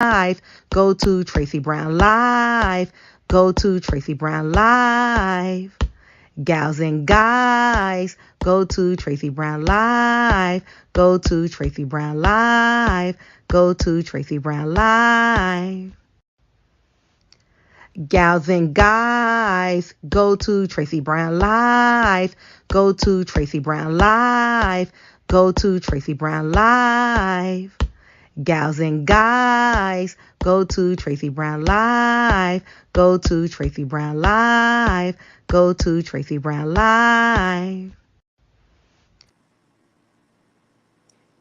Live. Go to Tracey Brown Live. Go to Tracey Brown Live. Gals and guys, go to Tracey Brown Live. Go to Tracey Brown Live. Go to Tracey Brown Live. Gals and guys, go to Tracey Brown Live. Go to Tracey Brown Live. Go to Tracey Brown Live. Gals and guys, go to Tracey Brown Live. Go to Tracey Brown Live. Go to Tracey Brown Live.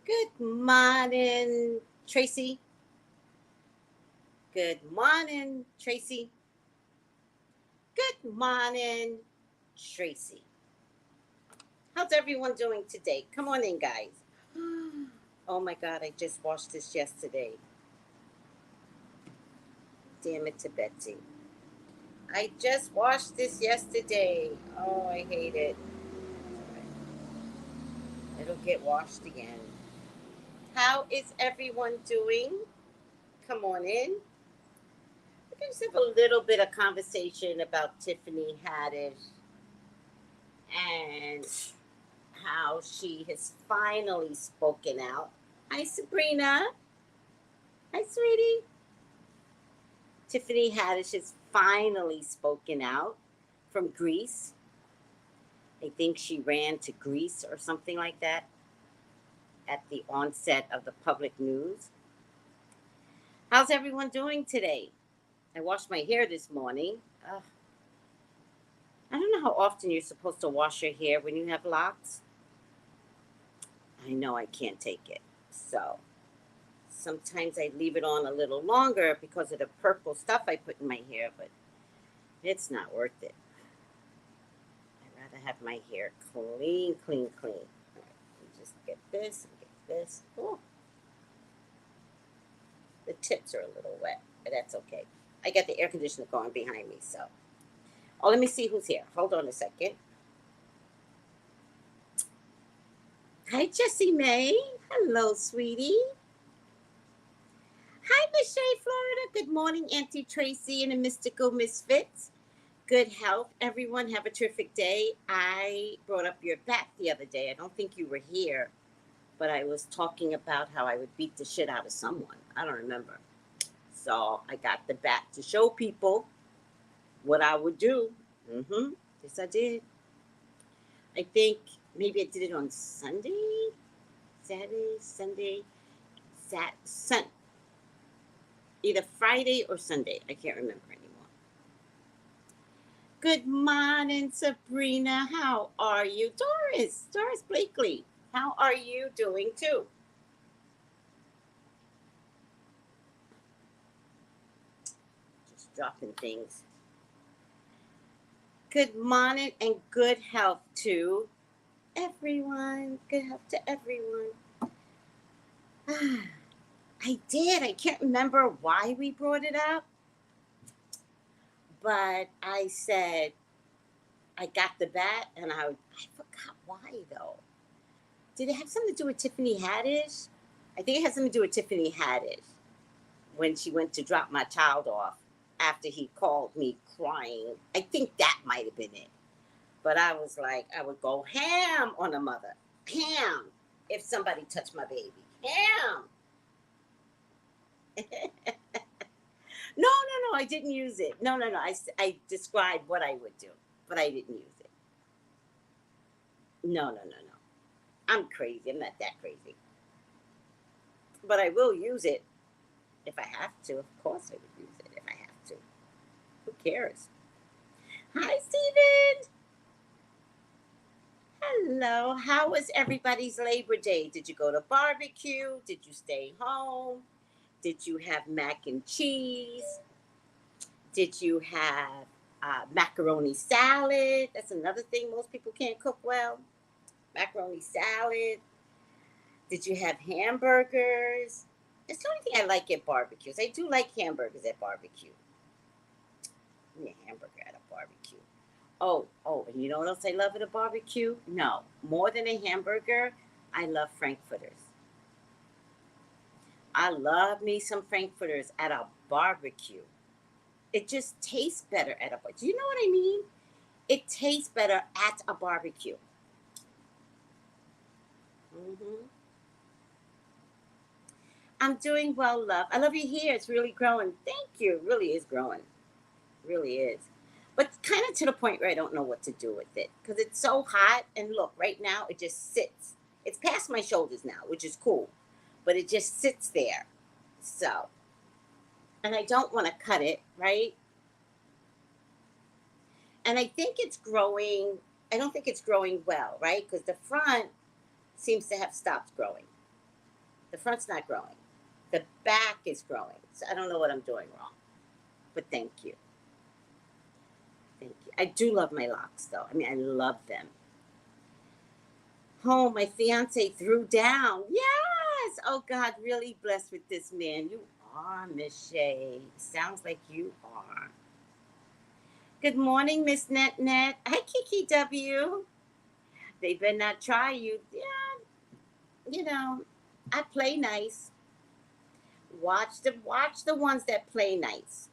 Good morning, Tracy. Good morning, Tracy. Good morning, Tracy. How's everyone doing today? Come on in, guys. Oh my God, I just washed this yesterday. Damn it to Betsy. I just washed this yesterday. Oh, I hate it. It'll get washed again. How is everyone doing? Come on in. We can just have a little bit of conversation about Tiffany Haddish and how she has finally spoken out. Hi, Sabrina. Hi, sweetie. Tiffany Haddish has finally spoken out from Greece. I think she ran to Greece or something like that at the onset of the public news. How's everyone doing today? I washed my hair this morning. I don't know how often you're supposed to wash your hair when you have locks. I know I can't take it. So sometimes I leave it on a little longer because of the purple stuff I put in my hair, but it's not worth it. I'd rather have my hair clean, clean, clean. All right, let me just get this and get this. Oh. The tips are a little wet, but that's okay. I got the air conditioner going behind me, so. Oh, let me see who's here. Hold on a second. Hi, Jessie May. Hello, sweetie. Hi, Miss Shay, Florida. Good morning, Auntie Tracy and the Mystical Misfits. Good health, everyone. Have a terrific day. I brought up your bat the other day. I don't think you were here, but I was talking about how I would beat the shit out of someone. I don't remember. So I got the bat to show people what I would do. Yes, I did. I think maybe I did it on Sunday, Saturday, Sunday, either Friday or Sunday. I can't remember anymore. Good morning, Sabrina. How are you? Doris Blakely. How are you doing too? Just dropping things. Good morning and good health to everyone. Good health to everyone. I did. I can't remember why we brought it up, but I said I got the bat, and I forgot why though. Did it have something to do with Tiffany Haddish? I think it had something to do with Tiffany Haddish when she went to drop my child off after he called me crying. I think that might have been it. But I was like, I would go ham on a mother. Ham if somebody touched my baby. Ham. No, I didn't use it. No. I described what I would do, but I didn't use it. No. I'm crazy. I'm not that crazy. But I will use it if I have to. Of course I would use it if I have to. Who cares? Hi, Steven. Hello. How was everybody's Labor Day? Did you go to barbecue? Did you stay home? Did you have mac and cheese? Did you have macaroni salad? That's another thing most people can't cook well. Macaroni salad. Did you have hamburgers? It's the only thing I like at barbecues. I do like hamburgers at barbecue. Give me a hamburger at a barbecue. Oh, and you know what else I love at a barbecue? No, more than a hamburger, I love frankfurters. I love me some frankfurters at a barbecue. It just tastes better at a barbecue. Do you know what I mean? It tastes better at a barbecue. Hmm. I'm doing well, love. I love your hair. It's really growing. Thank you. It really is growing. It really is. But kind of to the point where I don't know what to do with it because it's so hot. And look, right now it just sits. It's past my shoulders now, which is cool, but it just sits there. So, and I don't want to cut it, right? And I think it's growing. I don't think it's growing well, right? Because the front seems to have stopped growing. The front's not growing. The back is growing. So I don't know what I'm doing wrong. But thank you. Thank you. I do love my locks though. I mean, I love them. Oh, my fiance threw down. Yes. Oh God, really blessed with this man. You are, Miss Shay. Sounds like you are. Good morning, Miss Net Net. Hi, Kiki W. They better not try you. Yeah, you know, I play nice. Watch the ones that play nice.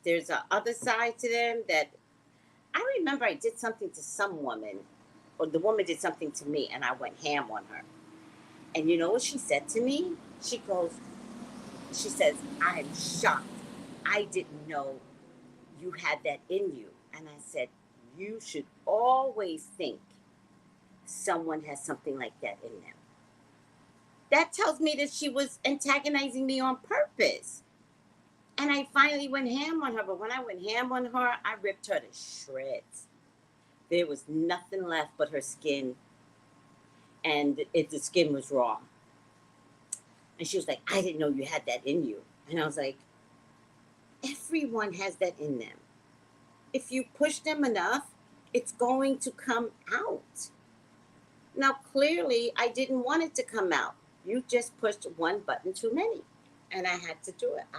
There's a other side to them that I remember I did something to some woman, or the woman did something to me, and I went ham on her. And you know what she said to me? She goes, she says, I'm shocked. I didn't know you had that in you. And I said, you should always think someone has something like that in them. That tells me that she was antagonizing me on purpose. And I finally went ham on her. But when I went ham on her, I ripped her to shreds. There was nothing left but her skin. And the skin was raw. And she was like, I didn't know you had that in you. And I was like, everyone has that in them. If you push them enough, it's going to come out. Now, clearly, I didn't want it to come out. You just pushed one button too many. And I had to do it. I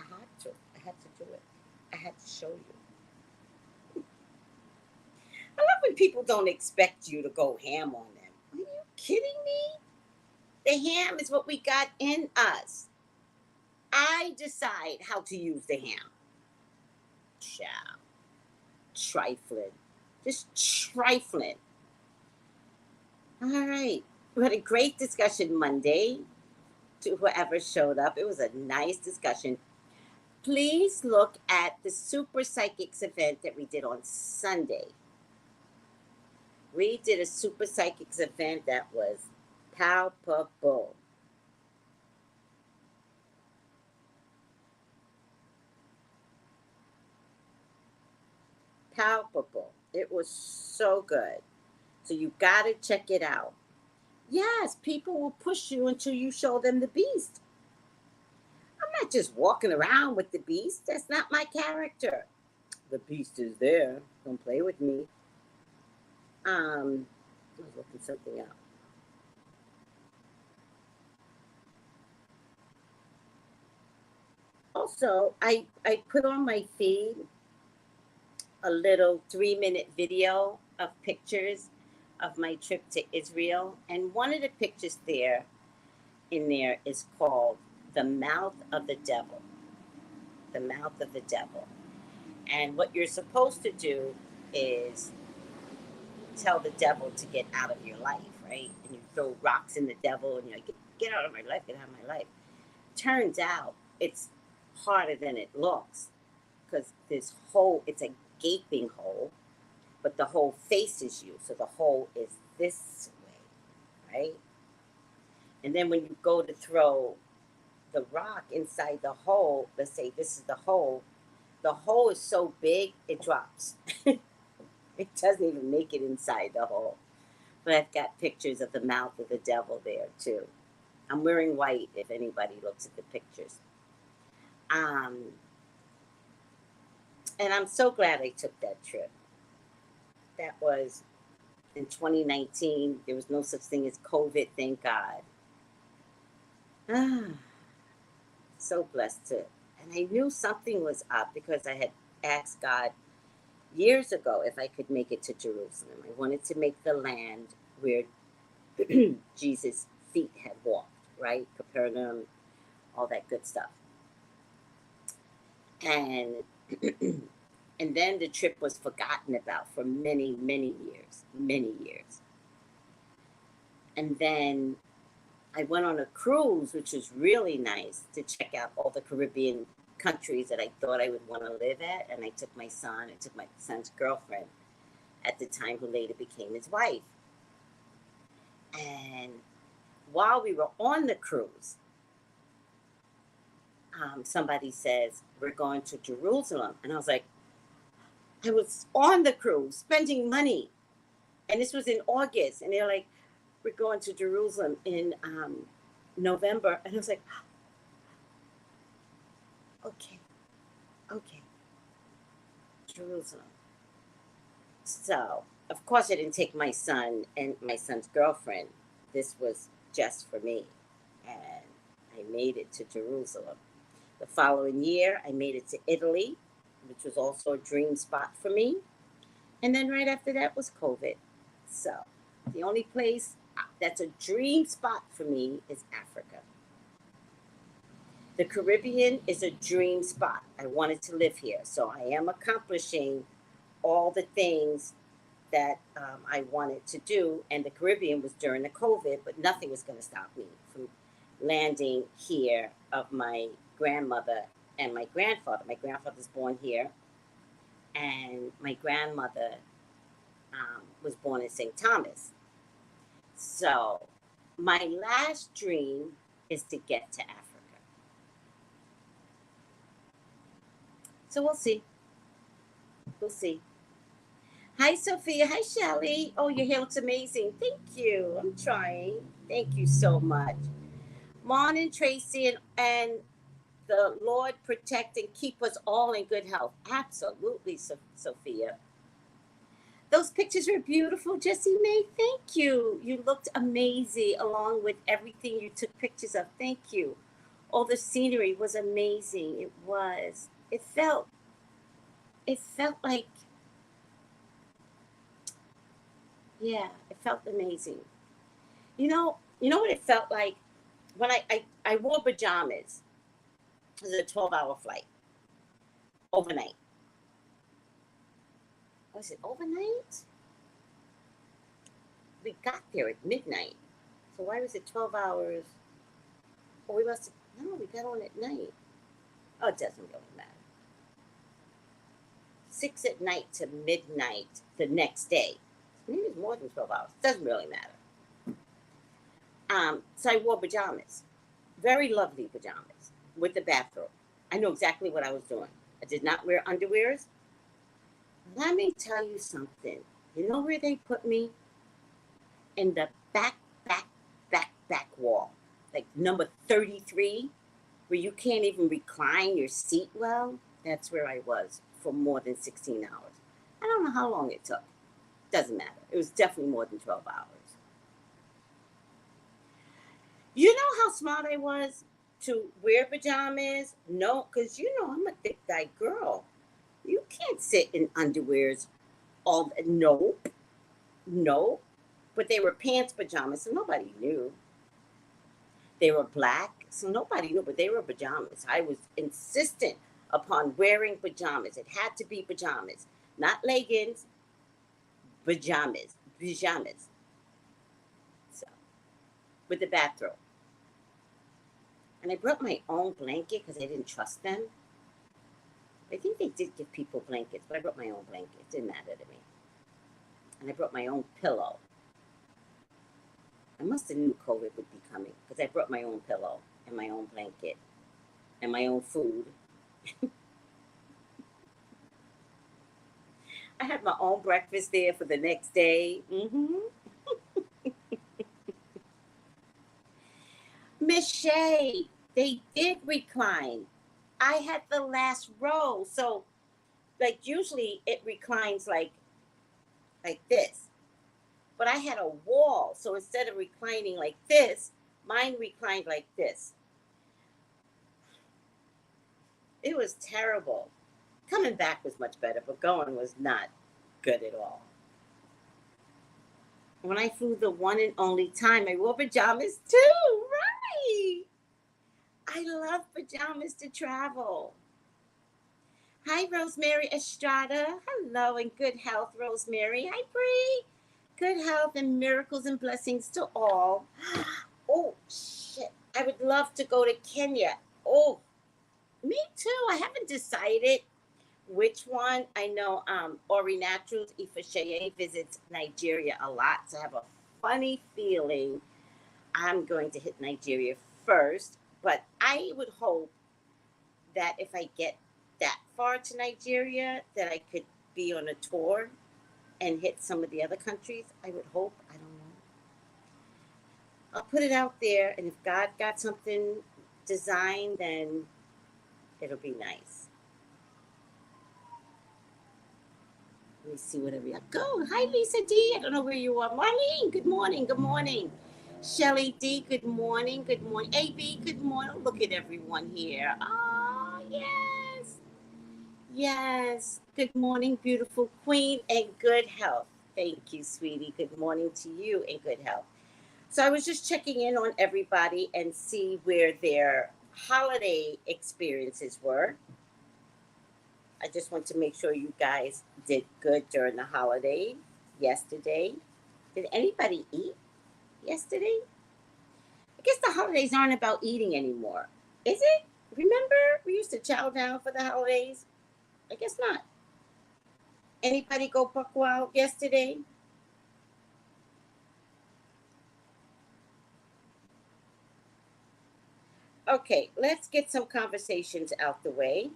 had to do it. I had to show you. I love when people don't expect you to go ham on them. Are you kidding me? The ham is what we got in us. I decide how to use the ham. Ciao. Trifling. Just trifling. All right. We had a great discussion Monday to whoever showed up. It was a nice discussion. Please look at the Super Psychics event that we did on Sunday. We did a Super Psychics event that was palpable. Palpable. It was so good. So you got to check it out. Yes, people will push you until you show them the beast. I'm not just walking around with the beast. That's not my character. The beast is there. Don't play with me. I was looking something up. Also, I put on my feed a little 3-minute video of pictures of my trip to Israel. And one of the pictures in there is called The Mouth of the Devil. The Mouth of the Devil. And what you're supposed to do is tell the devil to get out of your life, right? And you throw rocks in the devil and you're like, get out of my life, get out of my life. Turns out it's harder than it looks because it's a gaping hole, but the hole faces you. So the hole is this way, right? And then when you go to throw the rock inside the hole, let's say this is the hole is so big, it drops. It doesn't even make it inside the hole. But I've got pictures of the mouth of the devil there too. I'm wearing white if anybody looks at the pictures. Um, and I'm so glad I took that trip. That was in 2019. There was no such thing as COVID, thank God. Ah, so blessed to. And I knew something was up because I had asked God years ago if I could make it to Jerusalem. I wanted to make the land where Jesus' feet had walked, right? Capernaum, all that good stuff. And and then the trip was forgotten about for many, many years, many years. And then I went on a cruise, which was really nice, to check out all the Caribbean countries that I thought I would want to live at. And I took my son's girlfriend at the time, who later became his wife. And while we were on the cruise, somebody says, we're going to Jerusalem. And I was like, I was on the cruise spending money. And this was in August. And they're like, we're going to Jerusalem in November. And I was like, okay, Jerusalem. So, of course, I didn't take my son and my son's girlfriend. This was just for me. And I made it to Jerusalem. The following year, I made it to Italy, which was also a dream spot for me. And then right after that was COVID. So the only place that's a dream spot for me is Africa. The Caribbean is a dream spot. I wanted to live here. So I am accomplishing all the things that I wanted to do. And the Caribbean was during the COVID, but nothing was going to stop me from landing here of my grandmother and my grandfather. My grandfather's born here, and my grandmother was born in St. Thomas. So my last dream is to get to Africa. So we'll see. We'll see. Hi, Sophia. Hi, Shelly. Oh, your hair looks amazing. Thank you. I'm trying. Thank you so much. Mawning, Tracey, and the Lord protect and keep us all in good health. Absolutely, Sophia. Those pictures were beautiful, Jessie May. Thank you. You looked amazing along with everything you took pictures of. Thank you. All the scenery was amazing. It was. It felt like, yeah, it felt amazing. You know what it felt like? When I wore pajamas. It was a 12-hour flight. Overnight. Was it overnight? We got there at midnight. So why was it 12 hours? Oh, we got on at night. Oh, it doesn't really matter. 6 at night to midnight the next day. Maybe it's more than 12 hours. Doesn't really matter. So I wore pajamas. Very lovely pajamas with the bathrobe. I know exactly what I was doing. I did not wear underwears. Let me tell you something. You know where they put me? In the back wall. Like number 33, where you can't even recline your seat well. That's where I was for more than 16 hours. I don't know how long it took. Doesn't matter. It was definitely more than 12 hours. You know how smart I was to wear pajamas? No, because I'm a thick guy girl. You can't sit in underwears all. No. But they were pants pajamas, so nobody knew. They were black, so nobody knew, but they were pajamas. I was insistent upon wearing pajamas. It had to be pajamas, not leggings, pajamas. So, with the bathrobe. And I brought my own blanket because I didn't trust them. I think they did give people blankets, but I brought my own blanket. It didn't matter to me. And I brought my own pillow. I must have knew COVID would be coming because I brought my own pillow and my own blanket and my own food. I had my own breakfast there for the next day. Miss Shay, they did recline. I had the last row. So, like, usually it reclines like this. But I had a wall. So instead of reclining like this, mine reclined like this. It was terrible. Coming back was much better, but going was not good at all. When I flew the one and only time, I wore pajamas too, right? I love pajamas to travel. Hi, Rosemary Estrada. Hello and good health, Rosemary. Hi, Bree. Good health and miracles and blessings to all. Oh, shit. I would love to go to Kenya. Oh, me too. I haven't decided which one. I know Ori Naturals Ifasheye visits Nigeria a lot, so I have a funny feeling I'm going to hit Nigeria first. But I would hope that if I get that far to Nigeria, that I could be on a tour and hit some of the other countries. I would hope. I don't know. I'll put it out there, and if God got something designed, then it'll be nice. Let me see whatever I go. Hi, Lisa D. I don't know where you are. Marlene, good morning. Good morning. Shelly D, good morning. Good morning. AB, good morning. Look at everyone here. Oh, yes. Yes. Good morning, beautiful queen, and good health. Thank you, sweetie. Good morning to you and good health. So I was just checking in on everybody and see where their holiday experiences were. I just want to make sure you guys did good during the holiday yesterday. Did anybody eat yesterday? I guess the holidays aren't about eating anymore. Is it? Remember, we used to chow down for the holidays? I guess not. Anybody go buck wild yesterday? Okay, let's get some conversations out the way.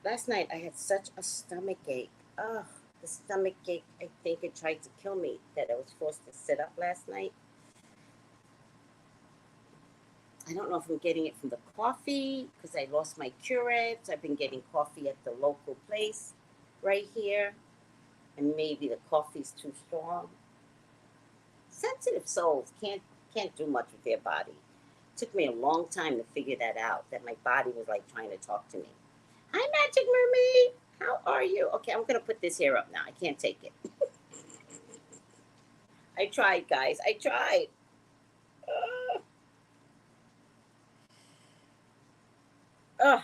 Last night I had such a stomach ache. Ugh, the stomach ache, I think it tried to kill me that I was forced to sit up last night. I don't know if I'm getting it from the coffee because I lost my Keurig. So I've been getting coffee at the local place right here, and maybe the coffee's too strong. Sensitive souls can't do much with their body. It took me a long time to figure that out. That my body was like trying to talk to me. Hi, Magic Mermaid. How are you? Okay, I'm gonna put this hair up now. I can't take it. I tried, guys. I tried. Ugh. Ugh,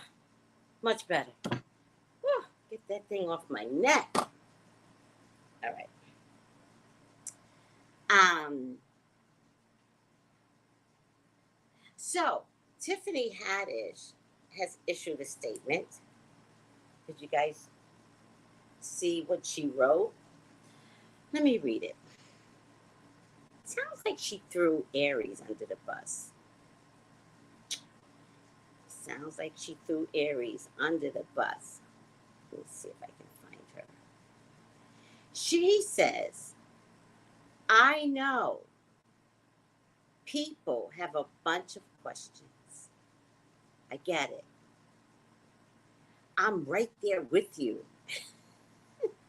much better. Ugh, get that thing off my neck. All right. Um. So Tiffany Haddish has issued a statement. Did you guys see what she wrote? Let me read it. Sounds like she threw Aries under the bus. Sounds like she threw Aries under the bus. Let me see if I can find her. She says, I know people have a bunch of questions. I get it. I'm right there with you.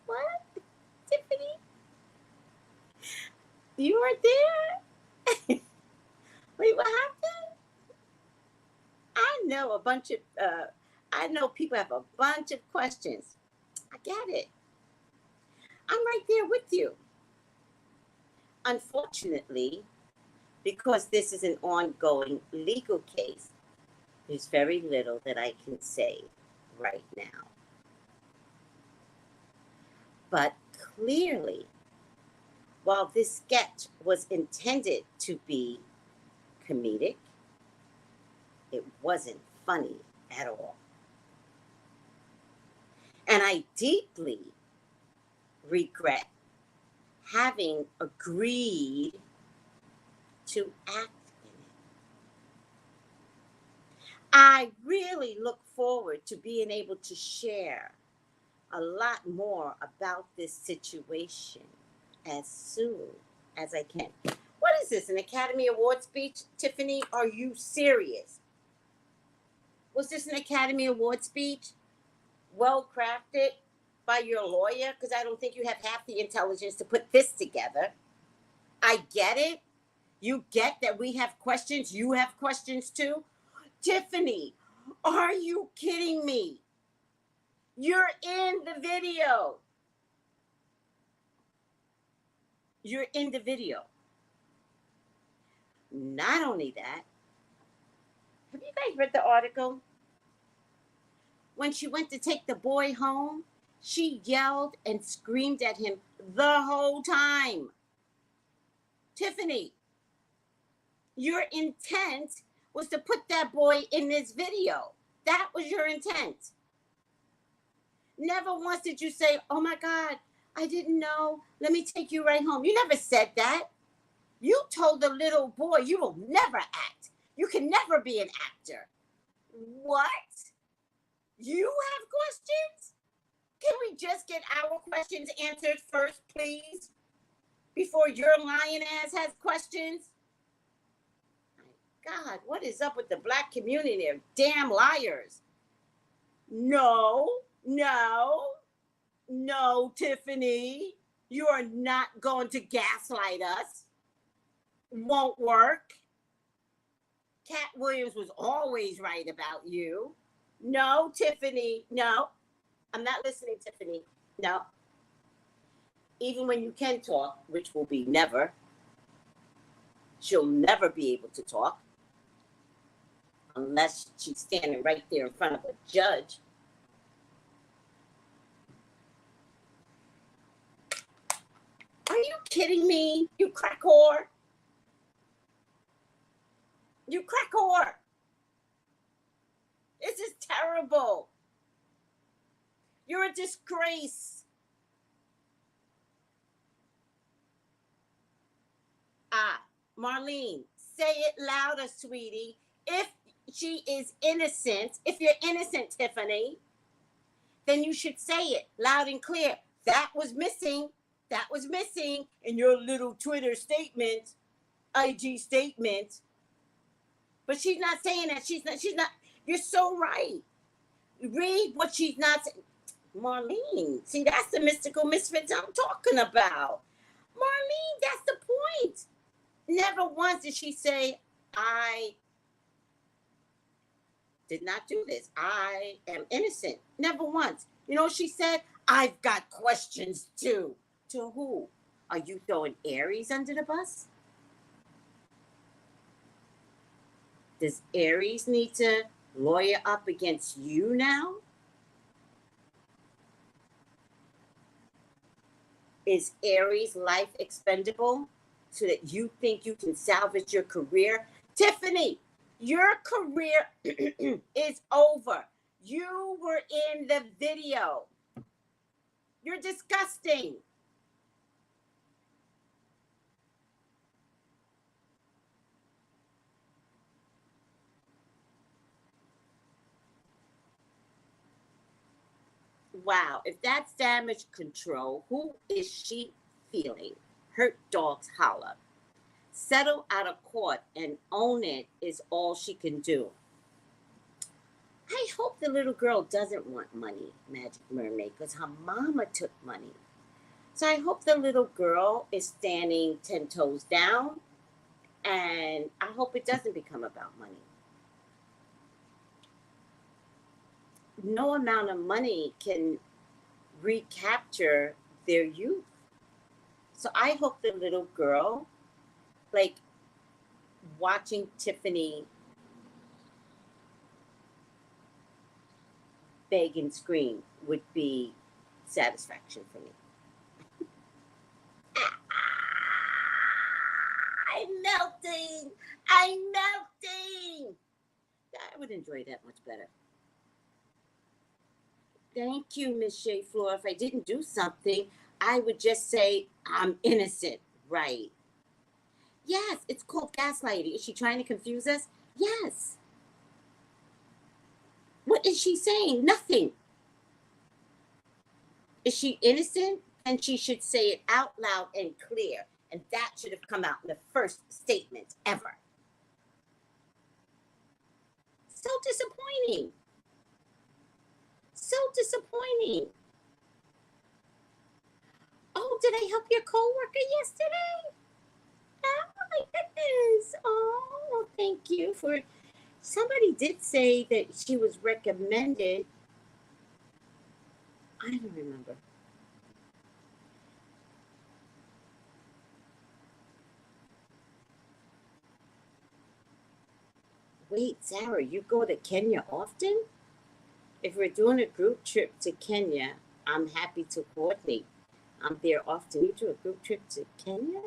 What? Tiffany? You were there? Wait, what happened? I know people have a bunch of questions. I get it. I'm right there with you. Unfortunately, because this is an ongoing legal case, there's very little that I can say right now. But clearly, while this sketch was intended to be comedic, it wasn't funny at all. And I deeply regret having agreed to act in it. I really look forward to being able to share a lot more about this situation as soon as I can. What is this, an Academy Award speech? Tiffany, are you serious? Was this an Academy Award speech? Well crafted by your lawyer? Because I don't think you have half the intelligence to put this together. I get it. You get that we have questions. You have questions too. Tiffany, are you kidding me? You're in the video. You're in the video. Not only that, have you guys read the article? When she went to take the boy home, she yelled and screamed at him the whole time. Tiffany, your intent was to put that boy in this video. That was your intent. Never once did you say, oh my God, I didn't know. Let me take you right home. You never said that. You told the little boy you will never act. You can never be an actor. What? You have questions? Can we just get our questions answered first, please? Before your lying ass has questions? My God, what is up with the black community? They're damn liars. No, Tiffany. You are not going to gaslight us. Won't work. Cat Williams was always right about you. No, Tiffany. No. I'm not listening, Tiffany. No. Even when you can talk, which will be never, she'll never be able to talk unless she's standing right there in front of a judge. Are you kidding me? You crack whore. You crack whore. This is terrible. You're a disgrace. Marlene, say it louder, sweetie. If she is innocent, if you're innocent, Tiffany, then you should say it loud and clear. That was missing. That was missing in your little Twitter statement, IG statement. But she's not saying that. She's not. You're so right. Read what she's not saying. Marlene, see, that's the mystical misfits I'm talking about. Marlene, that's the point. Never once did she say, I did not do this. I am innocent. Never once. You know what she said? I've got questions too. To who? Are you throwing Aries under the bus? Does Aries need to lawyer up against you now? Is Aries' life expendable so that you think you can salvage your career? Tiffany, your career is over. You were in the video. You're disgusting. Wow, if that's damage control, who is she feeling? Hurt dogs holler. Settle out of court and own it is all she can do. I hope the little girl doesn't want money, Magic Mermaid, because her mama took money. So I hope the little girl is standing 10 toes down, and I hope it doesn't become about money. No amount of money can recapture their youth. So I hope the little girl, like watching Tiffany beg and scream, would be satisfaction for me. I'm melting. I'm melting. I would enjoy that much better. Thank you, Miss Shea Floor. If I didn't do something, I would just say I'm innocent. Right. Yes, it's called gaslighting. Is she trying to confuse us? Yes. What is she saying? Nothing. Is she innocent? Then she should say it out loud and clear. And that should have come out in the first statement ever. So disappointing. So disappointing. Oh, did I help your coworker yesterday? Oh my goodness. Oh, thank you for. Somebody did say that she was recommended. I don't remember. Wait, Sarah, you go to Kenya often? If we're doing a group trip to Kenya, I'm happy to coordinate. I'm there often. You do a group trip to Kenya?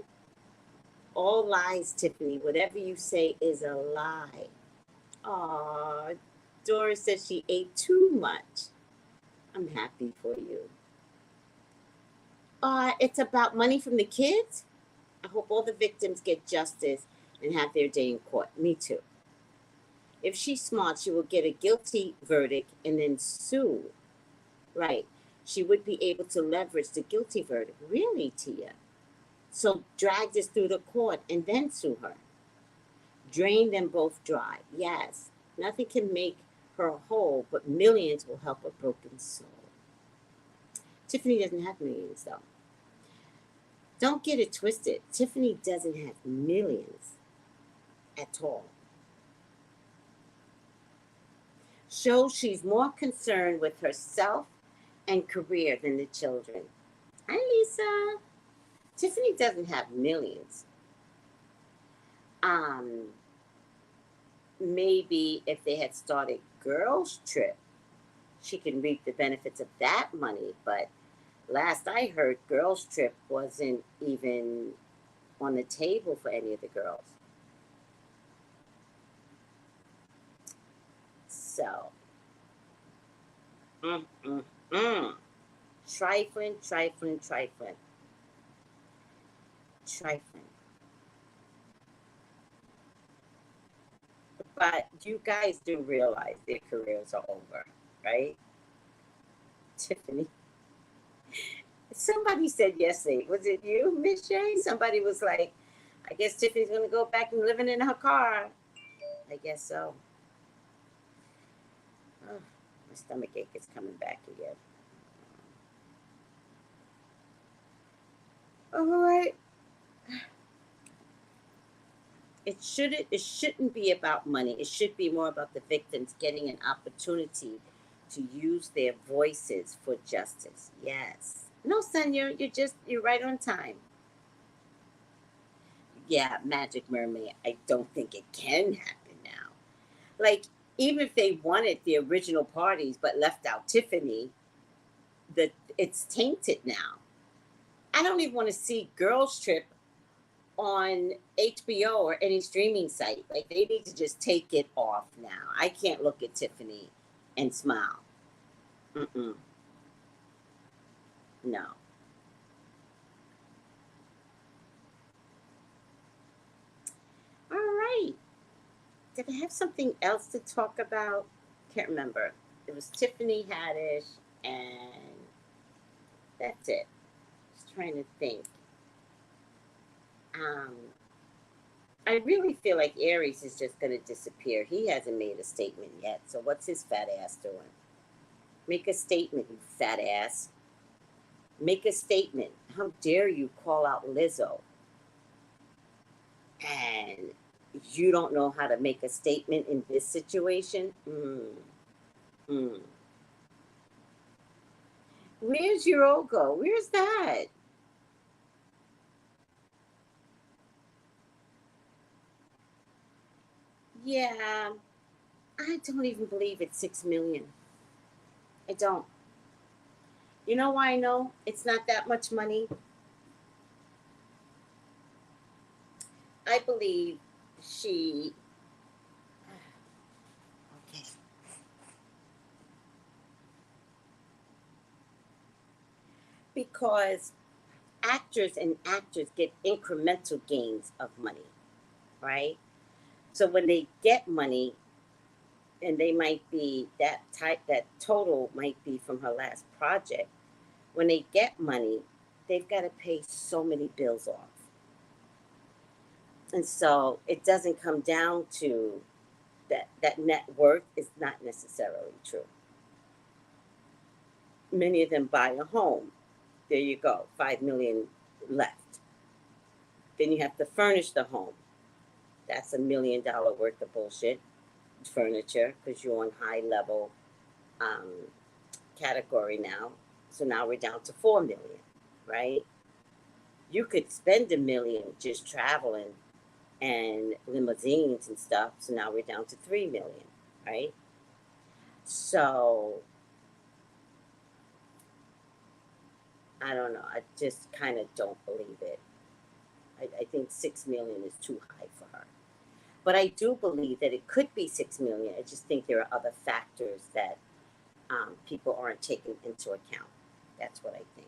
All lies, Tiffany. Whatever you say is a lie. Aw, Doris says she ate too much. I'm happy for you. It's about money from the kids? I hope all the victims get justice and have their day in court. Me too. If she's smart, she will get a guilty verdict and then sue. Right. She would be able to leverage the guilty verdict. Really, Tia? So drag this through the court and then sue her. Drain them both dry. Yes. Nothing can make her whole, but millions will help a broken soul. Tiffany doesn't have millions, though. Don't get it twisted. Tiffany doesn't have millions at all. Shows she's more concerned with herself and career than the children. Hi, Lisa. Tiffany doesn't have millions. Maybe if they had started Girls Trip, she can reap the benefits of that money. But last I heard, Girls Trip wasn't even on the table for any of the girls. So, trifling, trifling, trifling. Trifling. But you guys do realize their careers are over, right? Tiffany. Somebody said yesterday, was it you, Miss Jane? Somebody was like, I guess Tiffany's going to go back and living in her car. I guess so. Oh, my stomach ache is coming back again. All right. It shouldn't be about money. It should be more about the victims getting an opportunity to use their voices for justice. Yes. No, son, you're right on time. Yeah, Magic Mermaid. I don't think it can happen now. Like, even if they wanted the original parties but left out Tiffany, it's tainted now. I don't even want to see Girls Trip on HBO or any streaming site. Like, they need to just take it off now. I can't look at Tiffany and smile. Mm-mm. No. All right. Did I have something else to talk about? Can't remember. It was Tiffany Haddish, and that's it. Just trying to think. Um, I really feel like Aries is just going to disappear. He hasn't made a statement yet. So what's his fat ass doing? Make a statement, you fat ass. Make a statement. How dare you call out Lizzo? And you don't know how to make a statement in this situation? Where's your Ogo? Where's that? Yeah, I don't even believe it's 6 million. I don't. You know why I know it's not that much money? I believe she. Okay. Because actors and actors get incremental gains of money, right? So when they get money, and they might be that type, that total might be from her last project. When they get money, they've got to pay so many bills off. And so it doesn't come down to that net worth is not necessarily true. Many of them buy a home. There you go, 5 million left. Then you have to furnish the home. That's $1 million worth of bullshit furniture because you're on high level um, category now. So now we're down to 4 million, right? You could spend $1 million just traveling and limousines and stuff. So now we're down to 3 million, right? So I don't know. I just kind of don't believe it. I think 6 million is too high for her. But I do believe that it could be 6 million. I just think there are other factors that people aren't taking into account. That's what I think.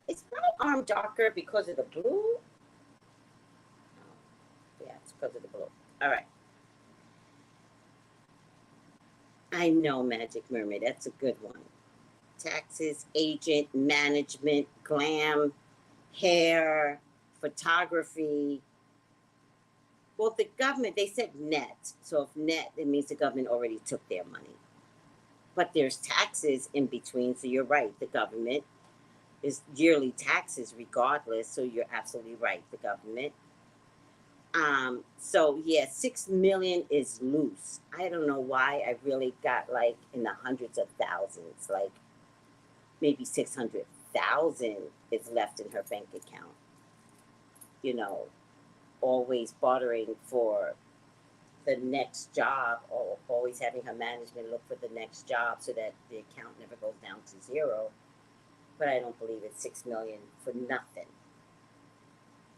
Is my arm darker because of the blue? Oh, yeah, it's because of the blue. All right. I know, Magic Mermaid. That's a good one. Taxes, agent, management, glam, hair, photography. Well, the government, they said net. So if net, it means the government already took their money. But there's taxes in between. So you're right. The government is yearly taxes regardless. So you're absolutely right. The government. So yeah, 6 million is loose. I don't know why I really got like in the hundreds of thousands, like maybe 600,000 is left in her bank account. You know, always bartering for the next job, or always having her management look for the next job so that the account never goes down to zero. But I don't believe it's 6 million for nothing.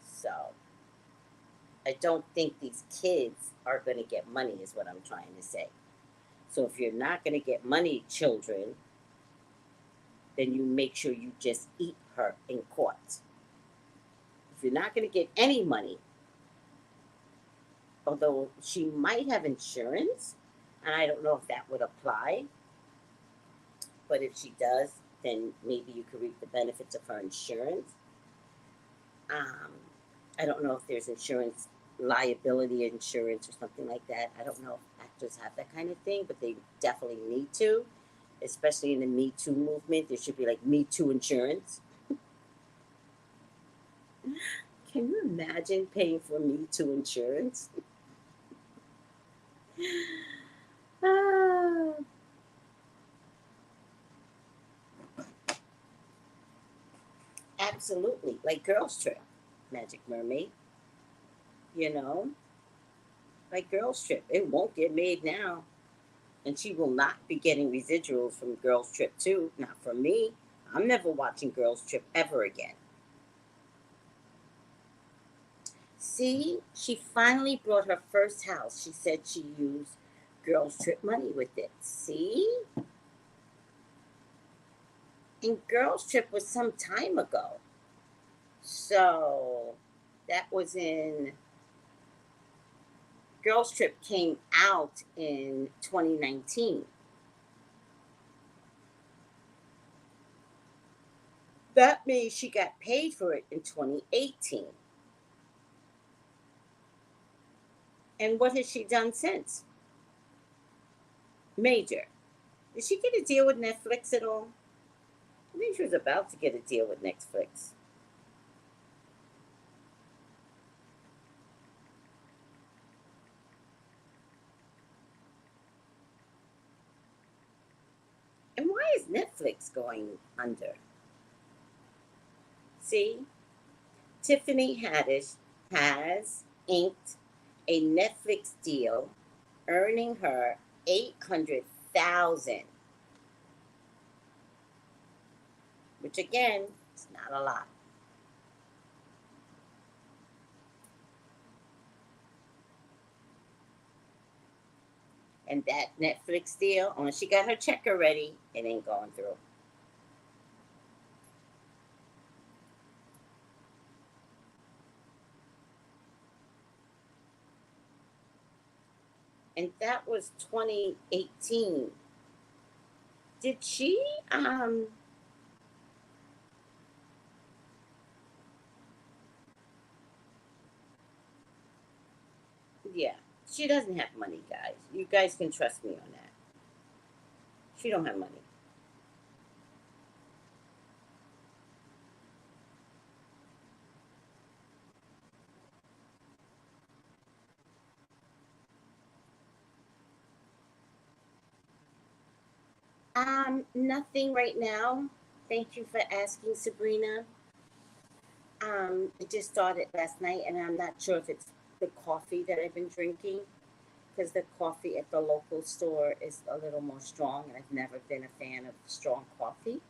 So I don't think these kids are going to get money, is what I'm trying to say. So if you're not going to get money, children, then you make sure you just eat her in court. If you're not going to get any money, although she might have insurance, and I don't know if that would apply, but if she does, then maybe you could reap the benefits of her insurance. Um, I don't know if there's insurance, liability insurance or something like that. I don't know if actors have that kind of thing, but they definitely need to, especially in the Me Too movement. There should be like Me Too insurance. Can you imagine paying for Me Too insurance? Ah, absolutely. Like Girls Trip, Magic Mermaid, you know? Like Girls Trip. It won't get made now. And she will not be getting residuals from Girls Trip 2. Not from me. I'm never watching Girls Trip ever again. See, she finally brought her first house. She said she used Girls Trip money with it. See? And Girls Trip was some time ago. So that was in Girls Trip came out in 2019. That means she got paid for it in 2018. And what has she done since? Major. Did she get a deal with Netflix at all? I think she was about to get a deal with Netflix. And why is Netflix going under? See, Tiffany Haddish has inked a Netflix deal, earning her 800,000, which again is not a lot. And that Netflix deal, unless she got her check already, it ain't going through. And that was 2018. Did she yeah, she doesn't have money, guys. You guys can trust me on that. She don't have money. Nothing right now. Thank you for asking, Sabrina. I just started last night, and I'm not sure if it's the coffee that I've been drinking, because the coffee at the local store is a little more strong, and I've never been a fan of strong coffee.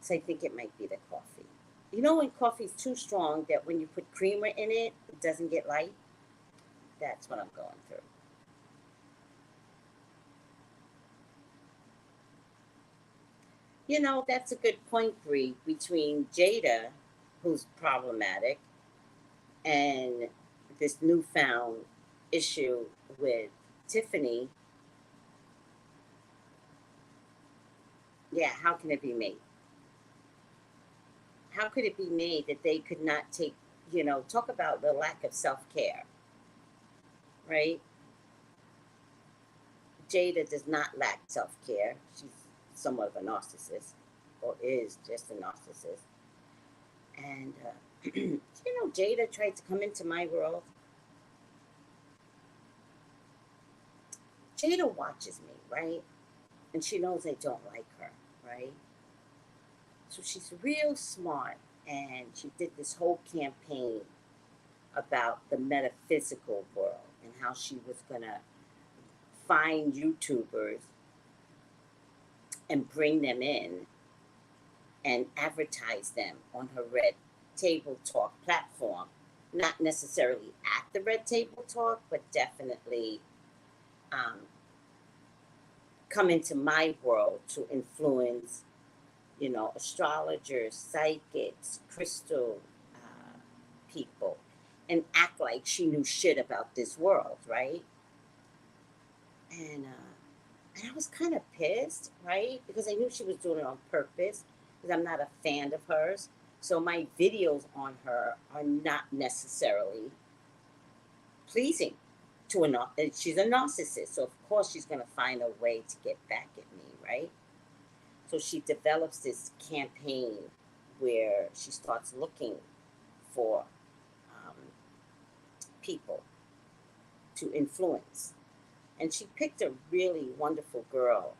So I think it might be the coffee. You know when coffee is too strong that when you put creamer in it, it doesn't get light? That's what I'm going through. You know, that's a good point, Bree, between Jada, who's problematic, and this newfound issue with Tiffany. Yeah, how can it be made? How could it be made that they could not take, talk about the lack of self care, right? Jada does not lack self care. She's somewhat of a narcissist, or is just a narcissist. And, Jada tried to come into my world. Jada watches me, right? And she knows I don't like her, right? So she's real smart. And she did this whole campaign about the metaphysical world and how she was going to find YouTubers and bring them in and advertise them on her Red Table Talk platform. Not necessarily at the Red Table Talk, but definitely um, come into my world to influence, astrologers, psychics, crystal people, and act like she knew shit about this world, right? And I was kind of pissed, right? Because I knew she was doing it on purpose, because I'm not a fan of hers. So my videos on her are not necessarily pleasing to she's a narcissist. So of course she's going to find a way to get back at me, right? So she develops this campaign where she starts looking for um, people to influence. And she picked a really wonderful girl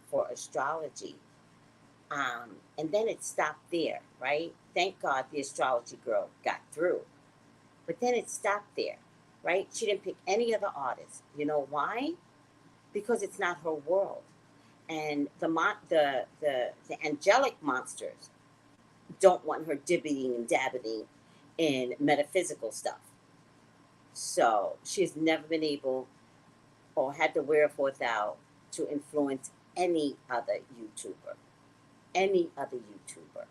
for astrology. And then it stopped there, right? Thank God the astrology girl got through. But then it stopped there, right? She didn't pick any other artists. You know why? Because it's not her world. And the angelic monsters don't want her dibbying and dabbing in metaphysical stuff. So she's never been able or had the wherewithal to influence any other YouTuber. Any other YouTuber.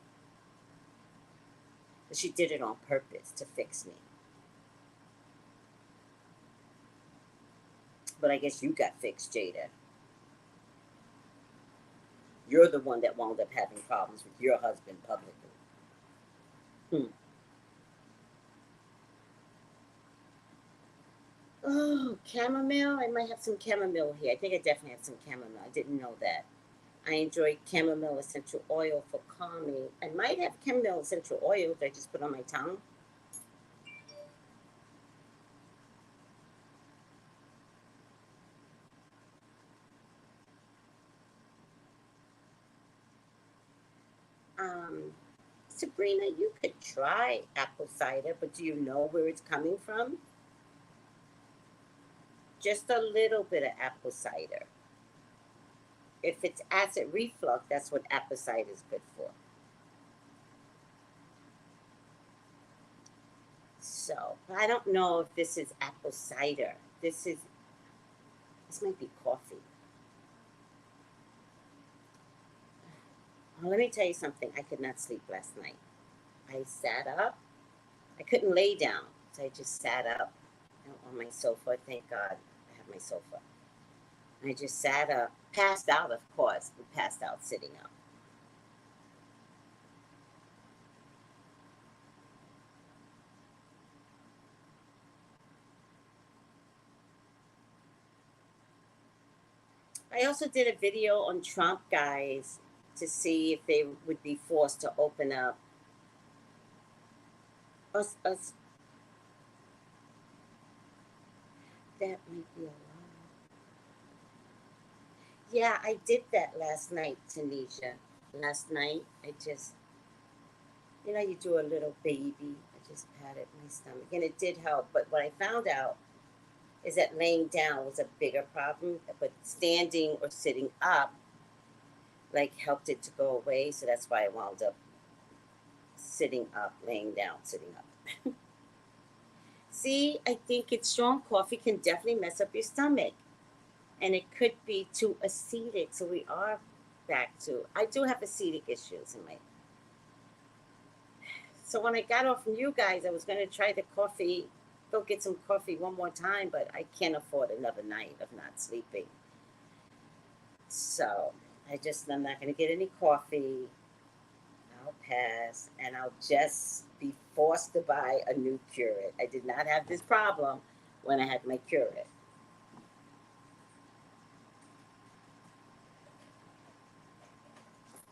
But she did it on purpose to fix me. But I guess you got fixed, Jada. You're the one that wound up having problems with your husband publicly. Hmm. Oh, chamomile? I might have some chamomile here. I think I definitely have some chamomile. I didn't know that. I enjoy chamomile essential oil for calming. I might have chamomile essential oil that I just put on my tongue. Um, Sabrina, you could try apple cider, but do you know where it's coming from? Just a little bit of apple cider. If it's acid reflux, that's what apple cider is good for. So I don't know if this is apple cider. This might be coffee. Let me tell you something. I could not sleep last night. I sat up. I couldn't lay down, so I just sat up on my sofa. Thank God I have my sofa. I just sat up, passed out, of course, but passed out sitting up. I also did a video on Trump, guys, to see if they would be forced to open up us. That might be a lot. Yeah, I did that last night, Tanisha. last night. I just, you do a little baby. I just patted my stomach, and it did help. But what I found out is that laying down was a bigger problem, but standing or sitting up like helped it to go away. So that's why I wound up sitting up, laying down, sitting up. See, I think it's strong coffee can definitely mess up your stomach, and it could be too acidic. So we are back to, I do have acidic issues in my. So when I got off from you guys, I was going to try the coffee, go get some coffee one more time, but I can't afford another night of not sleeping. So I'm not going to get any coffee. I'll pass, and I'll just be forced to buy a new Keurig. I did not have this problem when I had my Keurig.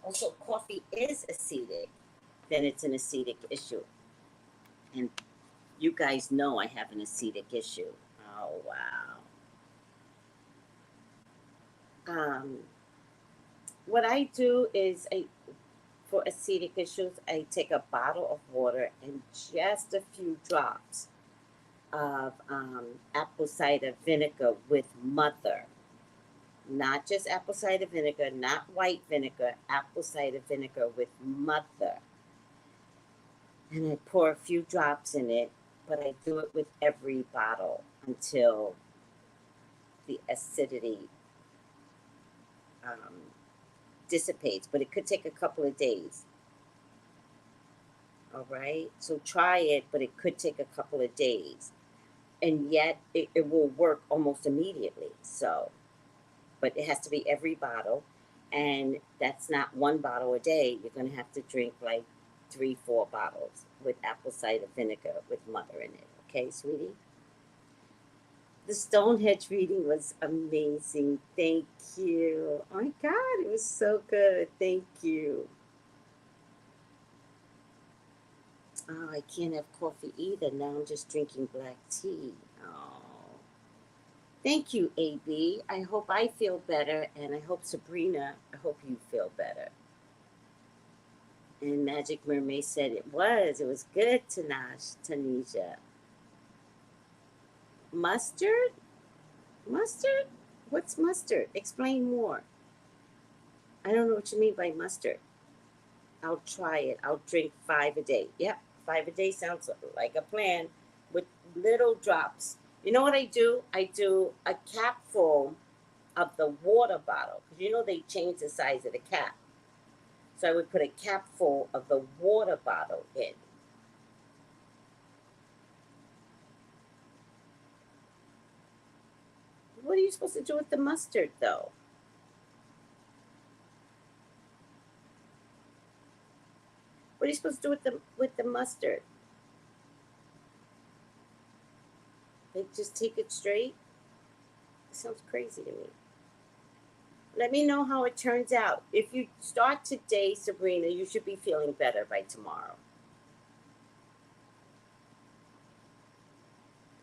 Also, coffee is acidic, then it's an acidic issue. And you guys know I have an acidic issue. Oh, wow. What I do is, for acidic issues, I take a bottle of water and just a few drops of apple cider vinegar with mother. Not just apple cider vinegar, not white vinegar, apple cider vinegar with mother. And I pour a few drops in it, but I do it with every bottle until the acidity dissipates. But it could take a couple of days. All right? So try it, but it could take a couple of days. And yet it will work almost immediately. So, but it has to be every bottle. And that's not one bottle a day. You're going to have to drink like 3-4 bottles with apple cider vinegar with mother in it. Okay, sweetie? The Stonehenge reading was amazing. Thank you. Oh my God, it was so good. Thank you. Oh, I can't have coffee either. Now I'm just drinking black tea. Oh. Thank you, AB. I hope I feel better, and I hope Sabrina, I hope you feel better. And Magic Mermaid said it was good, Tanisha. Mustard? Mustard? What's mustard? Explain more. I don't know what you mean by mustard. I'll try it. I'll drink 5 a day. Yep, 5 a day sounds like a plan with little drops. You know what I do? I do a capful of the water bottle, because they change the size of the cap. So I would put a capful of the water bottle in. What are you supposed to do with the mustard, though? What are you supposed to do with the mustard? Like, just take it straight? It sounds crazy to me. Let me know how it turns out. If you start today, Sabrina, you should be feeling better by tomorrow.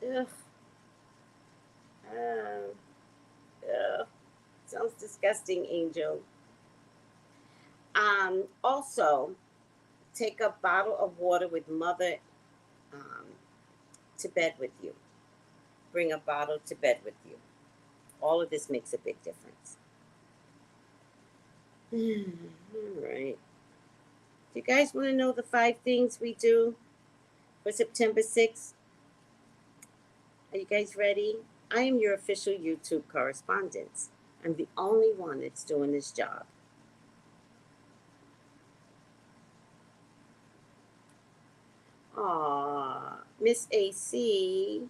Ugh. Ugh. Sounds disgusting, Angel. Also, take a bottle of water with mother to bed with you. Bring a bottle to bed with you. All of this makes a big difference. All right. Do you guys want to know the 5 things we do for September 6th? Are you guys ready? I am your official YouTube correspondent. I'm the only one that's doing this job. Aw, Miss AC,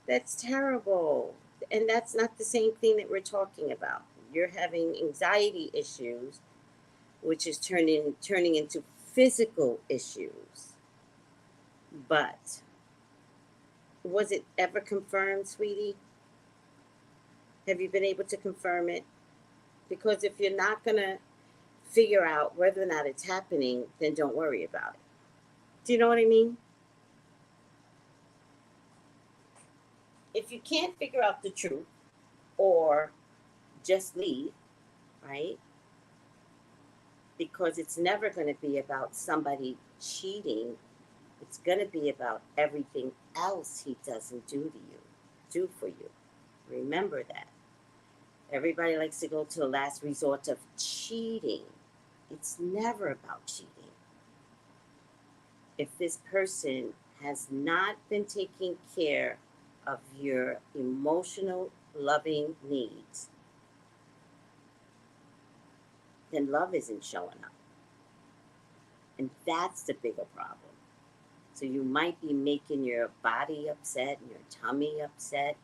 that's terrible. And that's not the same thing that we're talking about. You're having anxiety issues, which is turning into physical issues. But was it ever confirmed, sweetie? Have you been able to confirm it? Because if you're not going to figure out whether or not it's happening, then don't worry about it. Do you know what I mean? If you can't figure out the truth or just leave, right? because it's never going to be about somebody cheating. It's going to be about everything else he doesn't do for you. Remember that. Everybody likes to go to the last resort of cheating. It's never about cheating. If this person has not been taking care of your emotional, loving needs, then love isn't showing up. And that's the bigger problem. So you might be making your body upset and your tummy upset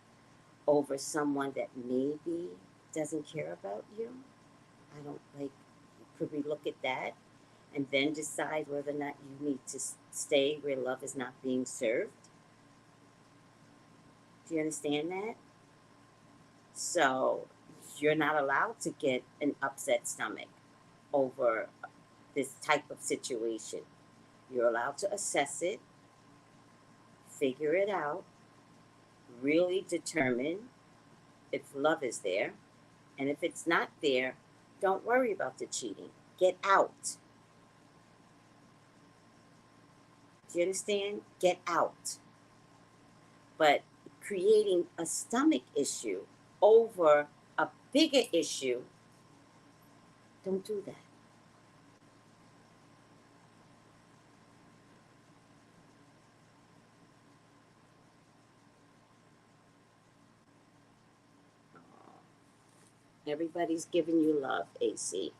over someone that maybe doesn't care about you. I don't like, could we look at that and then decide whether or not you need to stay where love is not being served? Do you understand that? So you're not allowed to get an upset stomach over this type of situation. You're allowed to assess it, figure it out, really determine if love is there. And if it's not there, don't worry about the cheating. Get out. Do you understand? Get out. But creating a stomach issue over a bigger issue, don't do that. Everybody's giving you love, AC.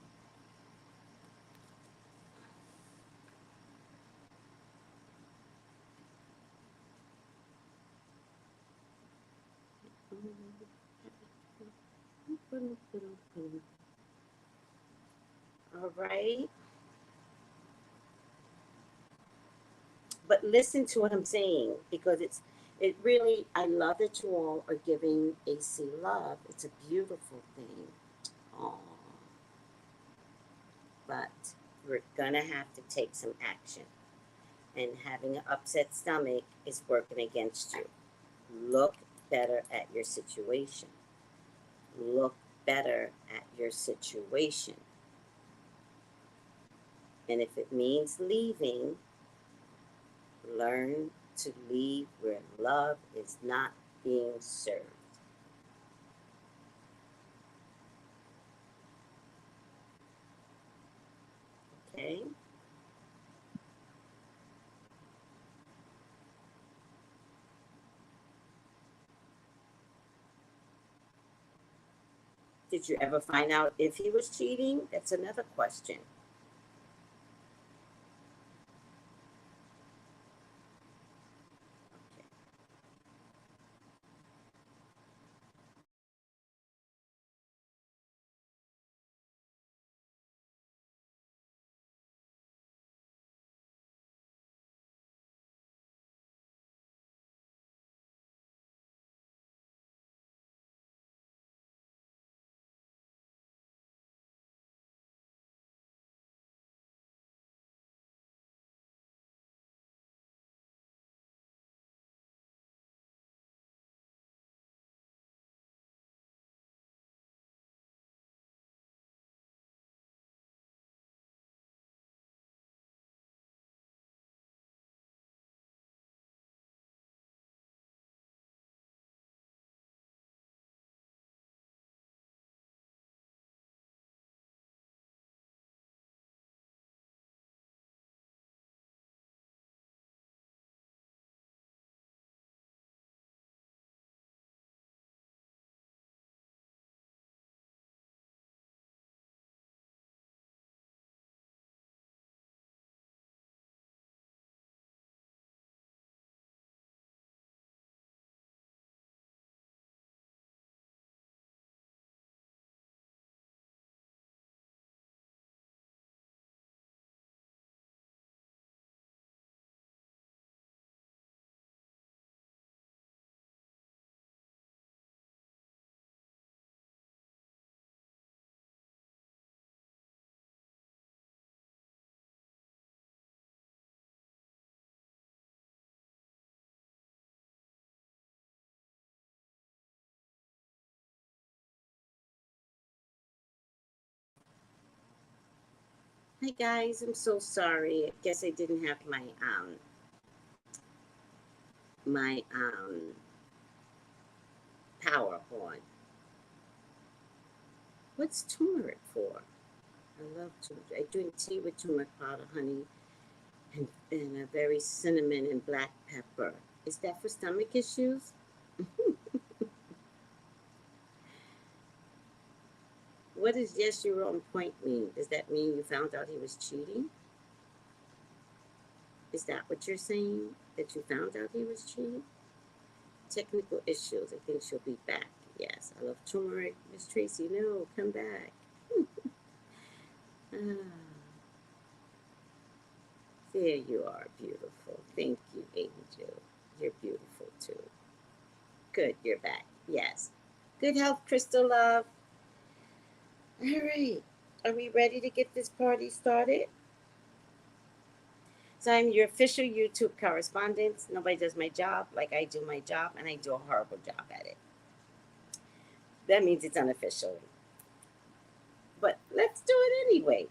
All right. But listen to what I'm saying, because it really, I love that you all are giving AC love. It's a beautiful thing. Aww. But we're gonna have to take some action. And having an upset stomach is working against you. Look better at your situation. Look better at your situation. And if it means leaving, learn to leave where love is not being served. Okay? Did you ever find out if he was cheating? That's another question. Hi guys, I'm so sorry. I guess I didn't have my power on. What's turmeric for? I love turmeric. I drink tea with turmeric powder, honey, and a very cinnamon and black pepper. Is that for stomach issues? What does yes, you're on point mean? Does that mean you found out he was cheating? Is that what you're saying? That you found out he was cheating? Technical issues. I think she'll be back. Yes, I love turmeric. Miss Tracy, no, come back. Ah, there you are, beautiful. Thank you, Angel. You're beautiful too. Good, you're back. Yes. Good health, Crystal Love. All right. Are we ready to get this party started? So I'm your official YouTube correspondent. Nobody does my job like I do my job, and I do a horrible job at it. That means it's unofficial. But let's do it anyway.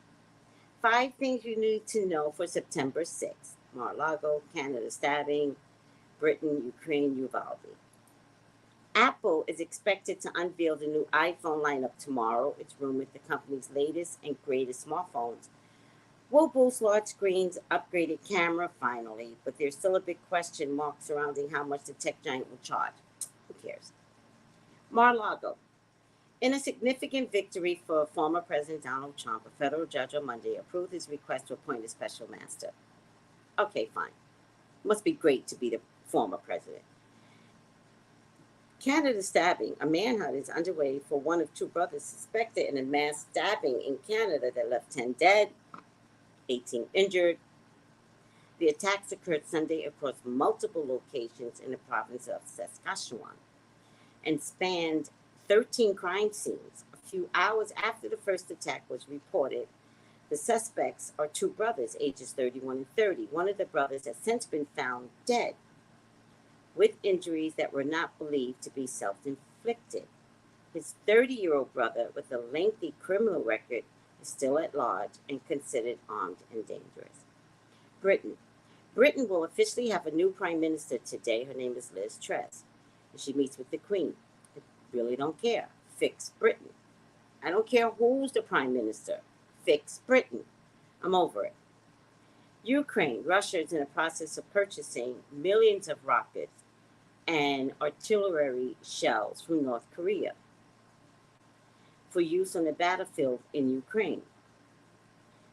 5 things you need to know for September 6th. Mar-a-Lago, Canada stabbing, Britain, Ukraine, Uvalde. Apple is expected to unveil the new iPhone lineup tomorrow. It's rumored the company's latest and greatest smartphones will boost large screens, upgraded camera finally, but there's still a big question mark surrounding how much the tech giant will charge. Who cares? Mar-a-Lago. In a significant victory for former President Donald Trump, a federal judge on Monday approved his request to appoint a special master. Okay, fine. Must be great to be the former president. Canada stabbing. A manhunt is underway for one of two brothers suspected in a mass stabbing in Canada that left 10 dead, 18 injured. The attacks occurred Sunday across multiple locations in the province of Saskatchewan and spanned 13 crime scenes. A few hours after the first attack was reported, the suspects are two brothers, ages 31 and 30. One of the brothers has since been found dead with injuries that were not believed to be self-inflicted. His 30-year-old brother, with a lengthy criminal record, is still at large and considered armed and dangerous. Britain. Britain will officially have a new prime minister today. Her name is Liz Truss, and she meets with the Queen. I really don't care. Fix Britain. I don't care who's the prime minister. Fix Britain. I'm over it. Ukraine. Russia is in the process of purchasing millions of rockets and artillery shells from North Korea for use on the battlefield in Ukraine.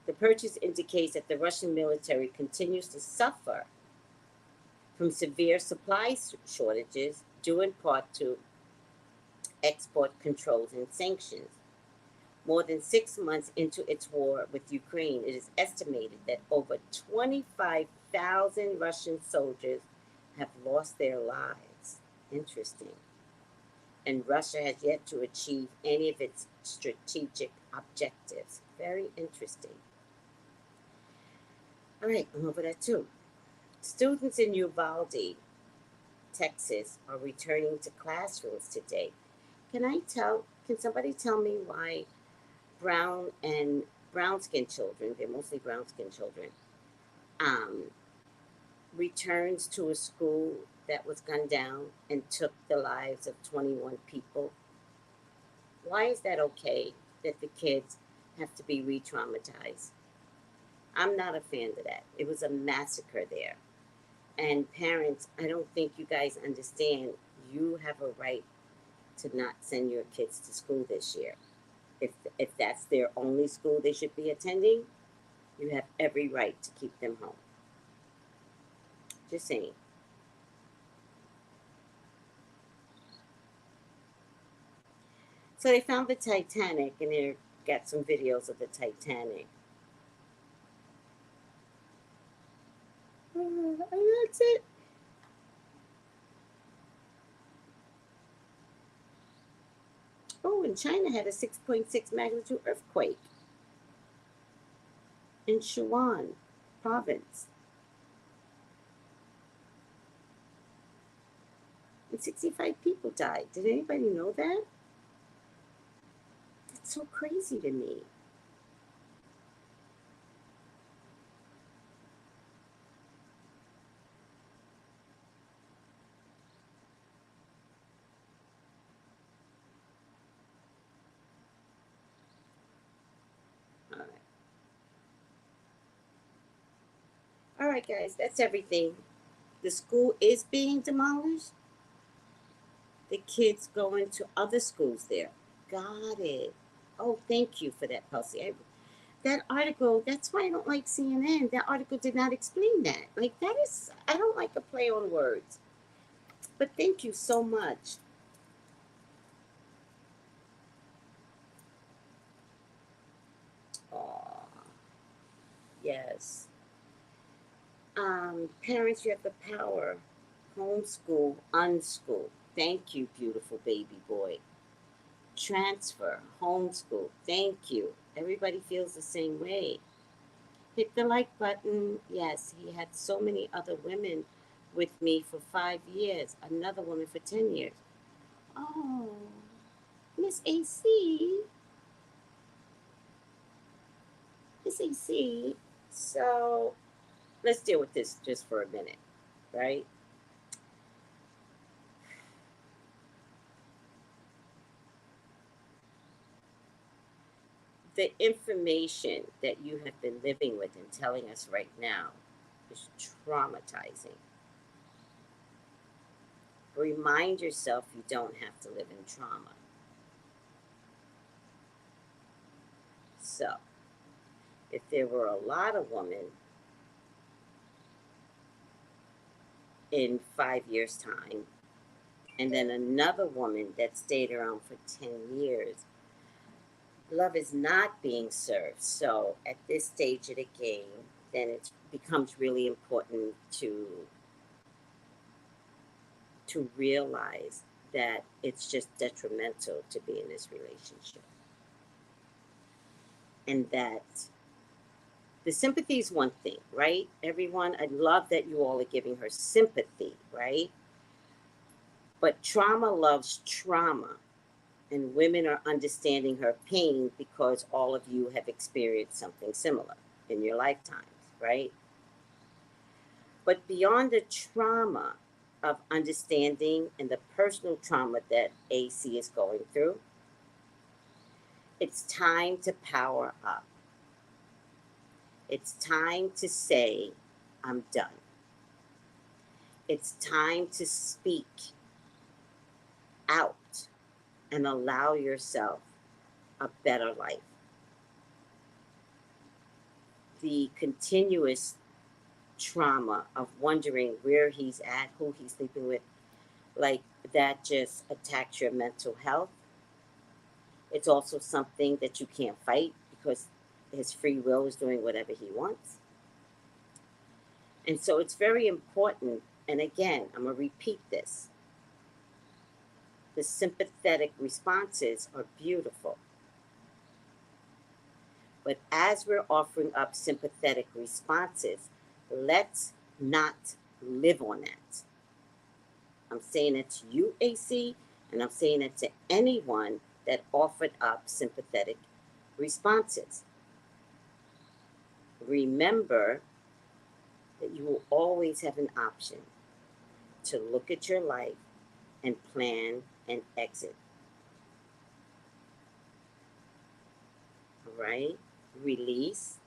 The purchase indicates that the Russian military continues to suffer from severe supply shortages due in part to export controls and sanctions. More than 6 months into its war with Ukraine, it is estimated that over 25,000 Russian soldiers have lost their lives. Interesting. And Russia has yet to achieve any of its strategic objectives. Very interesting. All right, I'm over that too. Students in Uvalde, Texas, are returning to classrooms today. Can somebody tell me why brown skinned children, they're mostly brown skinned children, returns to a school that was gunned down and took the lives of 21 people? Why is that okay that the kids have to be re traumatized? I'm not a fan of that. It was a massacre there. And parents, I don't think you guys understand. You have a right to not send your kids to school this year. If that's their only school they should be attending, you have every right to keep them home. Just saying. So they found the Titanic, and they got some videos of the Titanic. And that's it. Oh, and China had a 6.6 magnitude earthquake in Sichuan province. And 65 people died. Did anybody know that? That's so crazy to me. right, guys, that's everything. The school is being demolished. The kids going to other schools there. Got it. Oh, thank you for that, Kelsey. That article, that's why I don't like CNN. That article did not explain that. Like, that is, I don't like a play on words. But thank you so much. Aw, yes. Parents, you have the power. Homeschool, unschool. Thank you, beautiful baby boy. Transfer, homeschool. Thank you. Everybody feels the same way. Hit the like button. Yes, he had so many other women with me for 5 years, another woman for 10 years. Oh, Miss AC. Miss AC. So let's deal with this just for a minute, right? The information that you have been living with and telling us right now is traumatizing. Remind yourself you don't have to live in trauma. So, if there were a lot of women in 5 years' time, and then another woman that stayed around for 10 years, love is not being served. So, at this stage of the game, then it becomes really important to realize that it's just detrimental to be in this relationship. And that the sympathy is one thing, right? Everyone, I love that you all are giving her sympathy, right? But trauma loves trauma. And women are understanding her pain because all of you have experienced something similar in your lifetimes, right? But beyond the trauma of understanding and the personal trauma that AC is going through, it's time to power up. It's time to say, I'm done. It's time to speak out and allow yourself a better life. The continuous trauma of wondering where he's at, who he's sleeping with, like that just attacks your mental health. It's also something that you can't fight because his free will is doing whatever he wants. And so it's very important. And again, I'm going to repeat this. The sympathetic responses are beautiful. But as we're offering up sympathetic responses, let's not live on that. I'm saying it to you, AC, and I'm saying it to anyone that offered up sympathetic responses. Remember that you will always have an option to look at your life and plan an exit. All right? Release.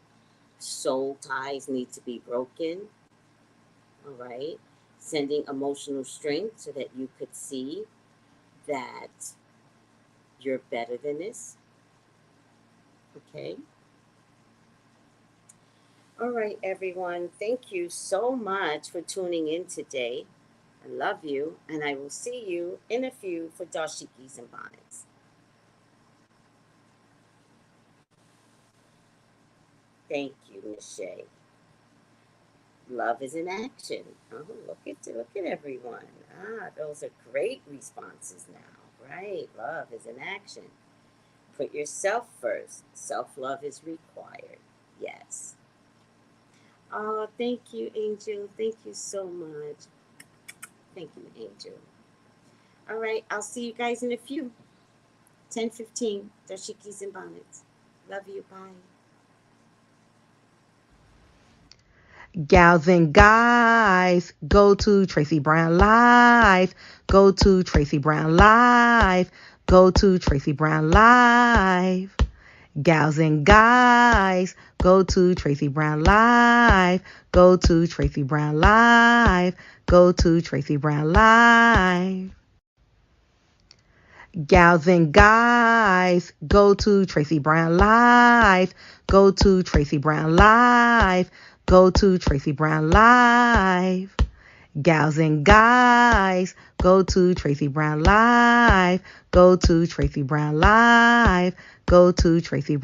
Soul ties need to be broken. All right? Sending emotional strength so that you could see that you're better than this. Okay? All right, everyone. Thank you so much for tuning in today. I love you, and I will see you in a few for dashikis and bonnets. Thank you, Miss Shay. Love is in action. Oh, look at everyone. Those are great responses now, right? Love is in action. Put yourself first. Self-love is required. Yes. Oh, thank you, Angel. Thank you so much. Thank you, Angel. All right, I'll see you guys in a few. 10:15, dashikis and bonnets. Love you. Bye. Gals and guys, go to Tracey Brown Live. Go to Tracey Brown Live. Go to Tracey Brown Live. Gals and guys, go to Tracey Brown Live. Go to Tracey Brown Live. Go to Tracey Brown Live. Gals and guys, go to Tracey Brown Live. Go to Tracey Brown Live. Go to Tracey Brown Live. Gals and guys, go to Tracey Brown Live. Go to Tracey Brown Live. Go to Tracey Brown.